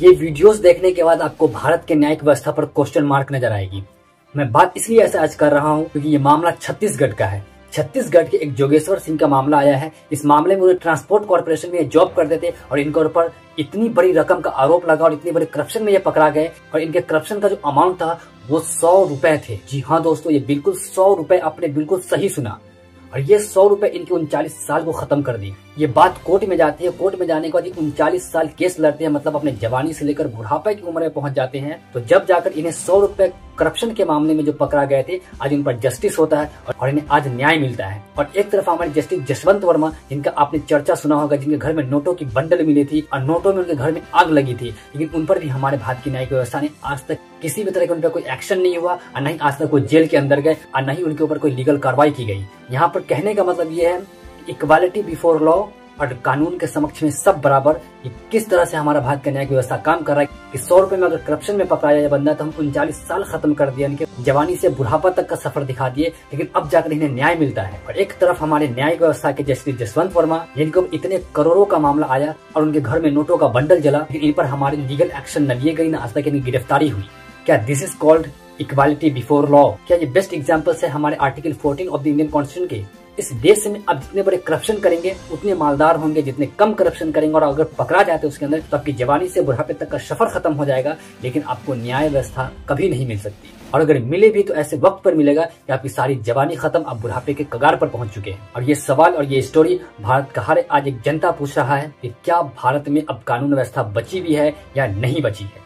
ये वीडियोस देखने के बाद आपको भारत के न्यायिक व्यवस्था पर क्वेश्चन मार्क नजर आएगी। मैं बात इसलिए ऐसे आज कर रहा हूँ क्योंकि ये मामला छत्तीसगढ़ का है। छत्तीसगढ़ के एक जोगेश्वर सिंह का मामला आया है। इस मामले में वो ट्रांसपोर्ट कॉर्पोरेशन में जॉब करते थे और इनके ऊपर इतनी बड़ी रकम का आरोप लगा और इतनी बड़ी करप्शन में ये पकड़ा गए और इनके करप्शन का जो अमाउंट था वो 100 रुपए थे। जी हाँ दोस्तों, ये बिल्कुल 100 रुपए, आपने बिल्कुल सही सुना। और ये 100 रुपए इनके 39 साल को खत्म कर दी। ये बात कोर्ट में जाती है। कोर्ट में जाने के बाद 39 साल केस लड़ते हैं, मतलब अपने जवानी से लेकर बुढ़ापे की उम्र में पहुंच जाते हैं। तो जब जाकर इन्हें 100 रुपए करप्शन के मामले में जो पकड़ा गए थे, आज उन पर जस्टिस होता है और इन्हें आज न्याय मिलता है। और एक तरफ हमारे जस्टिस जसवंत वर्मा, जिनका आपने चर्चा सुना होगा, जिनके घर में नोटों की बंडल मिली थी और नोटों में उनके घर में आग लगी थी, लेकिन उन पर भी हमारे भारत की न्यायिक व्यवस्था ने आज तक किसी भी तरह का उन पर कोई एक्शन नहीं हुआ और न ही आज तक कोई जेल के अंदर गए और न ही उनके ऊपर कोई लीगल कार्रवाई की गई। यहाँ पर कहने का मतलब ये है इक्वालिटी बिफोर लॉ और कानून के समक्ष में सब बराबर। ये किस तरह से हमारा भारत का न्यायिक व्यवस्था काम कर रहा है कि 100 रुपए में अगर करप्शन में पकड़ा जाए बंदा तो हम 39 साल खत्म कर दिया, इनके जवानी से बुढ़ापा तक का सफर दिखा दिए, लेकिन अब जाकर इन्हें न्याय मिलता है। और एक तरफ हमारे न्यायिक व्यवस्था के जस्टिस जसवंत वर्मा, जिनको इतने करोड़ों का मामला आया और उनके घर में नोटों का बंडल जला, लेकिन इन पर हमारे लीगल एक्शन न लिए गई, न आज तक इनकी गिरफ्तारी हुई। क्या this is called equality before law? क्या ये बेस्ट एग्जाम्पल है हमारे article 14 of the Indian constitution के? इस देश में अब जितने बड़े करप्शन करेंगे उतने मालदार होंगे, जितने कम करप्शन करेंगे और अगर पकड़ा जाते उसके अंदर तो आपकी जवानी से बुढ़ापे तक का सफर खत्म हो जाएगा, लेकिन आपको न्याय व्यवस्था कभी नहीं मिल सकती। और अगर मिले भी तो ऐसे वक्त पर मिलेगा कि आपकी सारी जवानी खत्म, आप बुढ़ापे के कगार पर पहुंच चुके हैं। और ये सवाल और ये स्टोरी भारत का हर आज एक जनता पूछ रहा है कि क्या भारत में अब कानून व्यवस्था बची भी है या नहीं बची है।